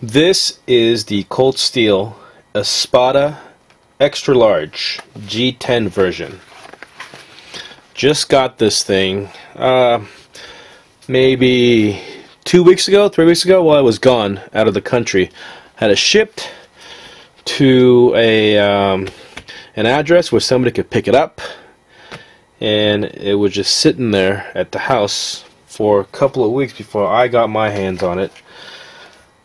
This is the Cold Steel Espada Extra Large G10 version. Just got this thing maybe 2 weeks ago, 3 weeks ago, while I was gone out of the country. Had it shipped to an address where somebody could pick it up, and it was just sitting there at the house for a couple of weeks before I got my hands on it.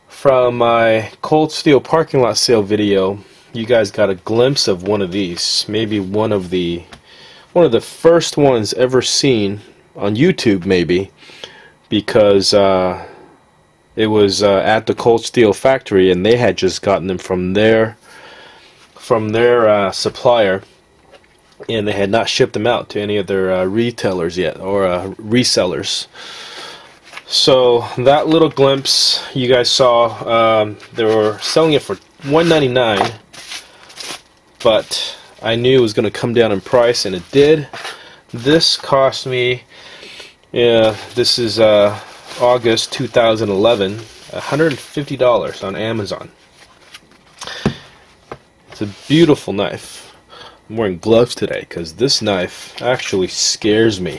From my Cold Steel parking lot sale video, you guys got a glimpse of one of these, maybe one of the first ones ever seen on YouTube, maybe, because it was at the Cold Steel factory, and they had just gotten them from their supplier, and they had not shipped them out to any of their retailers yet, or resellers. So that little glimpse you guys saw, they were selling it for $199, but I knew it was going to come down in price, and it did. This cost me, this is August 2011, $150 on Amazon. It's a beautiful knife. I'm wearing gloves today because this knife actually scares me,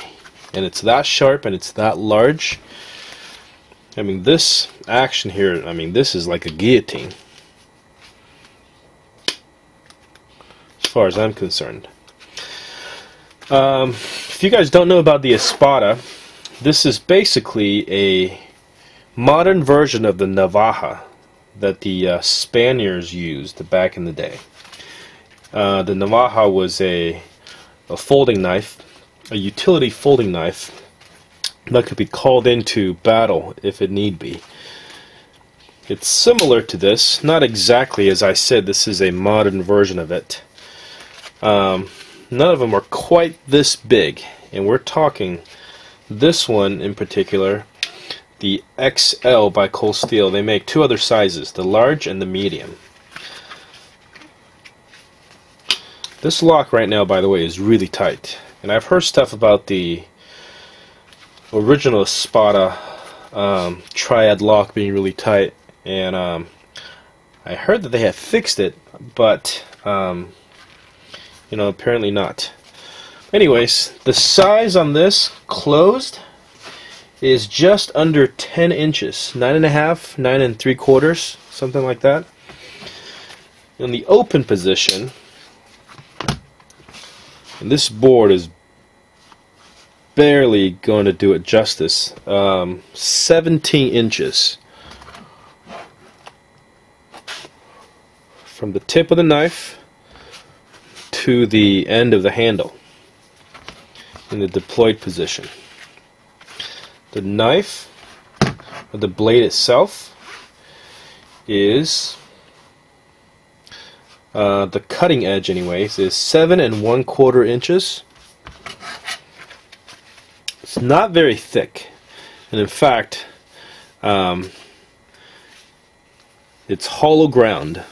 and it's that sharp and it's that large. I mean, this action here, I mean, this is like a guillotine, as far as I'm concerned. If you guys don't know about the Espada, this is basically a modern version of the Navaja that the Spaniards used back in the day. The Navaja was a folding knife, a utility folding knife that could be called into battle if it need be. It's similar to this, not exactly as I said. This is a modern version of it. None of them are quite this big, and we're talking this one in particular, the XL by Cold Steel. They make two other sizes, the large and the medium. This lock right now, by the way, is really tight, and I've heard stuff about the original Espada triad lock being really tight, and I heard that they have fixed it, but you know, apparently not. Anyways, the size on this closed is just under 10 inches, 9.5, 9 3/4, something like that. In the open position, and this board is barely going to do it justice. 17 inches from the tip of the knife to the end of the handle in the deployed position. The knife, or the blade itself, is the cutting edge anyways, is 7 1/4 inches. It's not very thick, and in fact, it's hollow ground.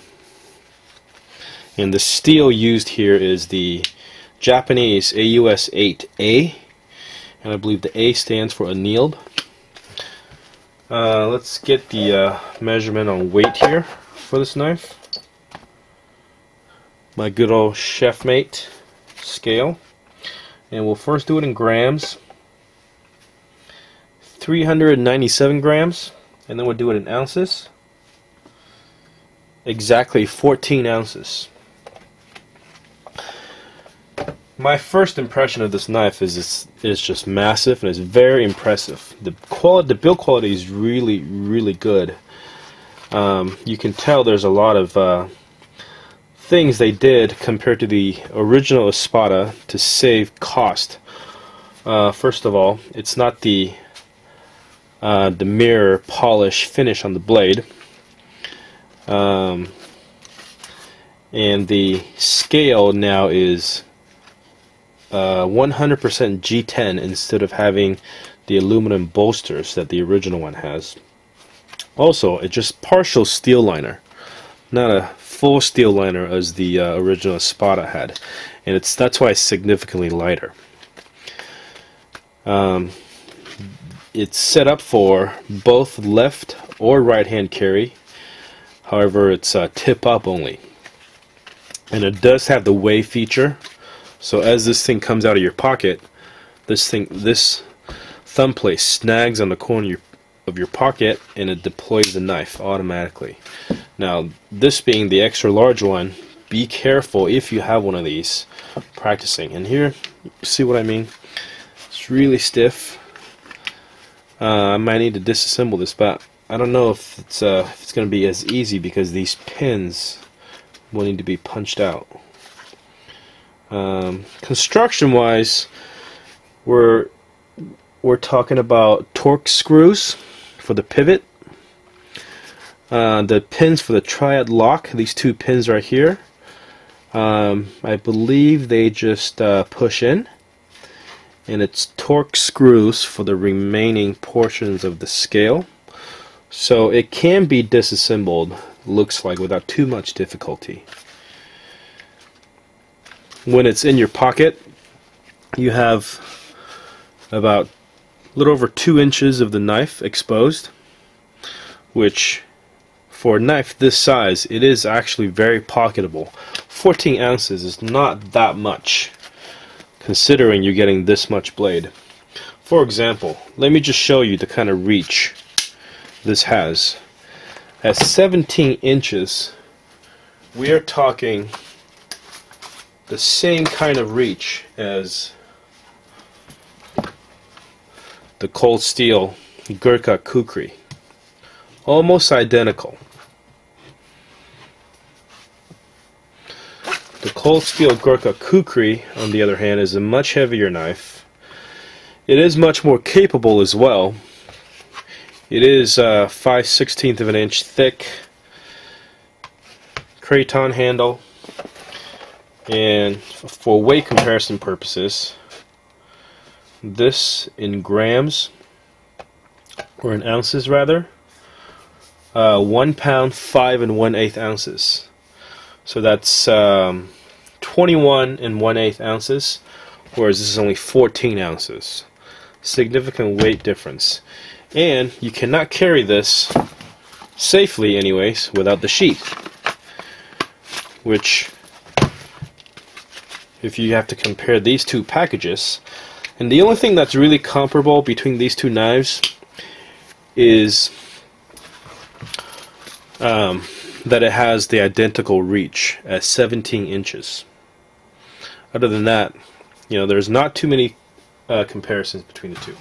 And the steel used here is the Japanese AUS 8A, and I believe the A stands for annealed. Let's get the measurement on weight here for this knife. My good old chef mate scale, and we'll first do it in grams. 397 grams, and then we'll do it in ounces. Exactly 14 ounces. My first impression of this knife is it's just massive, and it's very impressive. The build quality is really, really good. You can tell there's a lot of things they did compared to the original Espada to save cost. First of all, it's not the mirror polish finish on the blade, and the scale now is 100% G10 instead of having the aluminum bolsters that the original one has. Also, it's just partial steel liner, not a full steel liner as the original Espada had, and that's why it's significantly lighter. It's set up for both left or right hand carry, However, it's tip up only, and it does have the wave feature. So as this thing comes out of your pocket, this thumb plate snags on the corner of your pocket, and it deploys the knife automatically. Now, this being the extra large one, be careful if you have one of these practicing. And here, you see what I mean? It's really stiff. I might need to disassemble this, but I don't know if it's going to be as easy because these pins will need to be punched out. Construction-wise, we're talking about torque screws for the pivot. The pins for the triad lock, these two pins right here, I believe they just push in, and it's torque screws for the remaining portions of the scale. So it can be disassembled, looks like, without too much difficulty. When it's in your pocket, you have about a little over 2 inches of the knife exposed, which for a knife this size, it is actually very pocketable. 14 ounces is not that much, considering you're getting this much blade. For example, let me just show you the kind of reach this has. At 17 inches, we are talking the same kind of reach as the Cold Steel Gurkha Kukri. Almost identical. The Cold Steel Gurkha Kukri, on the other hand, is a much heavier knife. It is much more capable as well. It is 5/16 of an inch thick, craton handle, and for weight comparison purposes, this in grams, or in ounces rather, 1 pound 5 1/8 ounces. So that's 21 1/8 ounces, whereas this is only 14 ounces. Significant weight difference. And you cannot carry this safely anyways without the sheath, which, if you have to compare these two packages, and the only thing that's really comparable between these two knives is that it has the identical reach at 17 inches. Other than that, there's not too many comparisons between the two.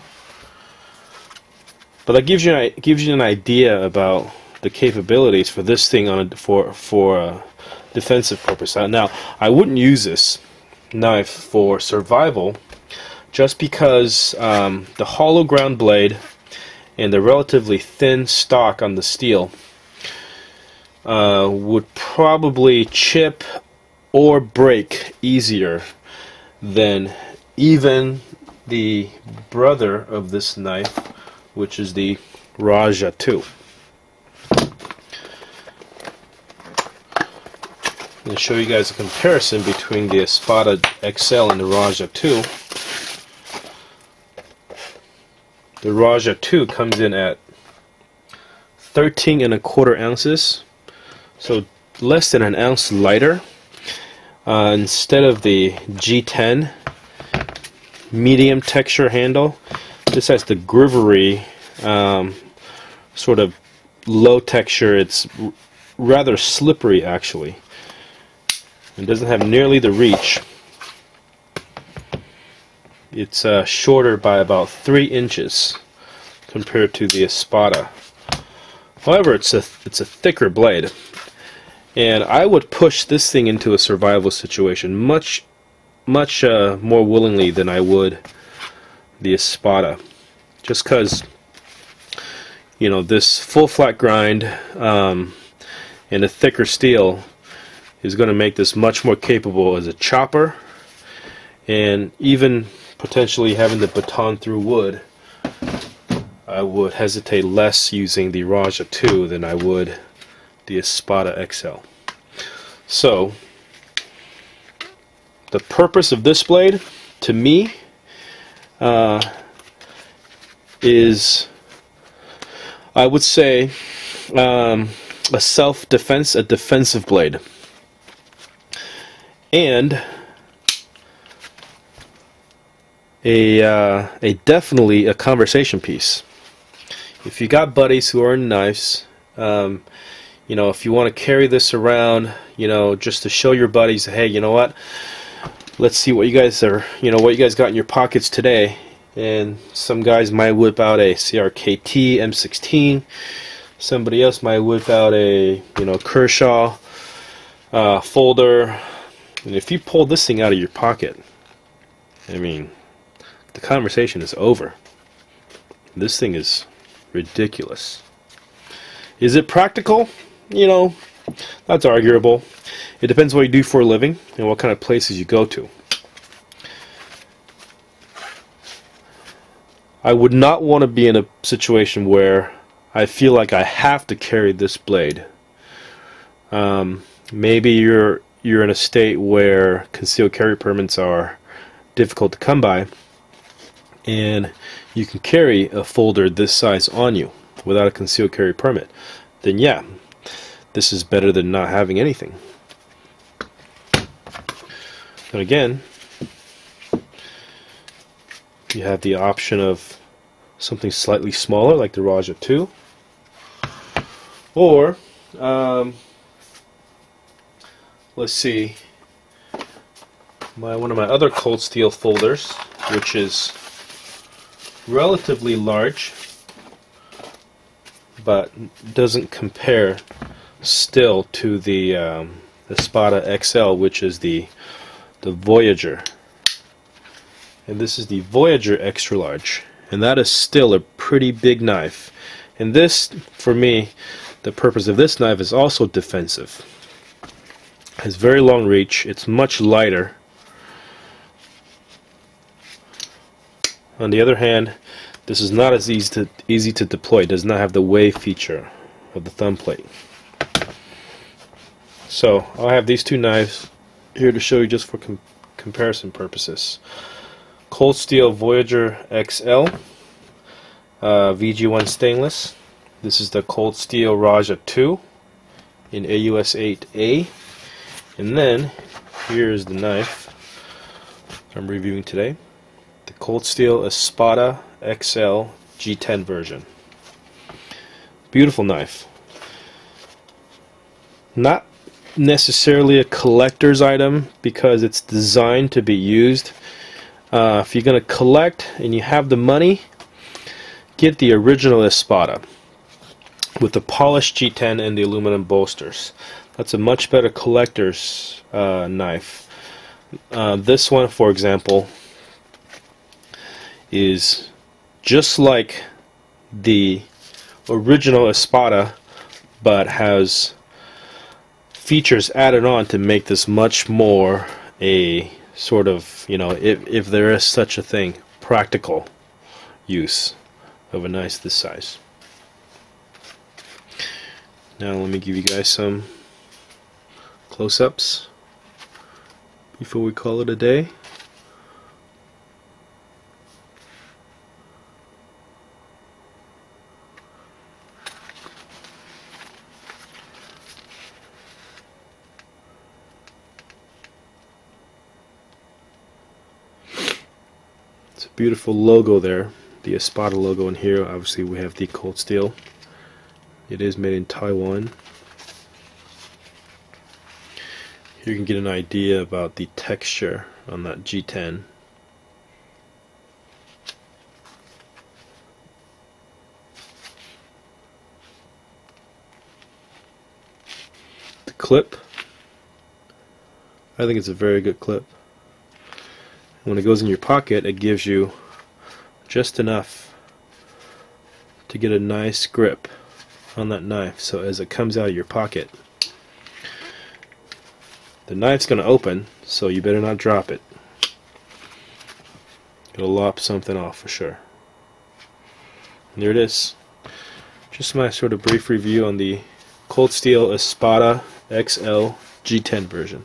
But that gives you an idea about the capabilities for this thing for defensive purpose. Now, I wouldn't use this knife for survival, just because the hollow ground blade and the relatively thin stock on the steel would probably chip or break easier than even the brother of this knife, which is the Raja 2. I'm going to show you guys a comparison between the Espada XL and the Raja 2. The Raja 2 comes in at 13 1/4 ounces, so less than an ounce lighter. Instead of the G10 medium texture handle, this has the groovery sort of low texture. It's rather slippery actually. It doesn't have nearly the reach. It's shorter by about 3 inches compared to the Espada. However, it's a thicker blade, and I would push this thing into a survival situation much more willingly than I would the Espada, just because this full flat grind and a thicker steel is going to make this much more capable as a chopper, and even potentially having the baton through wood. I would hesitate less using the Raja 2 than I would the Espada XL. So the purpose of this blade, to me, is, I would say, a self-defense, a defensive blade, and a definitely a conversation piece. If you got buddies who are in knives, you know, if you want to carry this around, you know, just to show your buddies, hey, you know what? Let's see what you guys are, you know, what you guys got in your pockets today. And some guys might whip out a CRKT M16. Somebody else might whip out a, you know, Kershaw folder. And if you pull this thing out of your pocket, I mean, the conversation is over. This thing is ridiculous. Is it practical? You know, that's arguable. It depends what you do for a living and what kind of places you go to. I would not want to be in a situation where I feel like I have to carry this blade. Maybe you're in a state where concealed carry permits are difficult to come by, and you can carry a folder this size on you without a concealed carry permit. Then yeah, this is better than not having anything. And again, you have the option of something slightly smaller like the Raja 2, or let's see, one of my other Cold Steel folders, which is relatively large but doesn't compare still to the Espada XL, which is the Voyager. And this is the Voyager extra large, and that is still a pretty big knife. And this, for me, the purpose of this knife is also defensive. It has very long reach. It's much lighter. On the other hand, this is not as easy to deploy. It does not have the wave feature of the thumb plate. So I'll have these two knives here to show you just for comparison purposes. Cold Steel Voyager XL, VG1 stainless. This is the Cold Steel Raja 2 in AUS 8A. And then here's the knife I'm reviewing today, the Cold Steel Espada XL G10 version. Beautiful knife. Not necessarily a collector's item because it's designed to be used. If you're going to collect and you have the money, get the original Espada with the polished G10 and the aluminum bolsters. That's a much better collector's knife. This one, for example, is just like the original Espada, but has features added on to make this much more a sort of, you know, if there is such a thing, practical use of a knife this size. Now let me give you guys some close-ups before we call it a day. It's a beautiful logo there, the Espada logo in here. Obviously we have the Cold Steel. It is made in Taiwan. Here you can get an idea about the texture on that G10. The clip, I think it's a very good clip. When it goes in your pocket, it gives you just enough to get a nice grip on that knife, so as it comes out of your pocket, the knife's going to open, so you better not drop it. It'll lop something off for sure. And there it is. Just my sort of brief review on the Cold Steel Espada XL G10 version.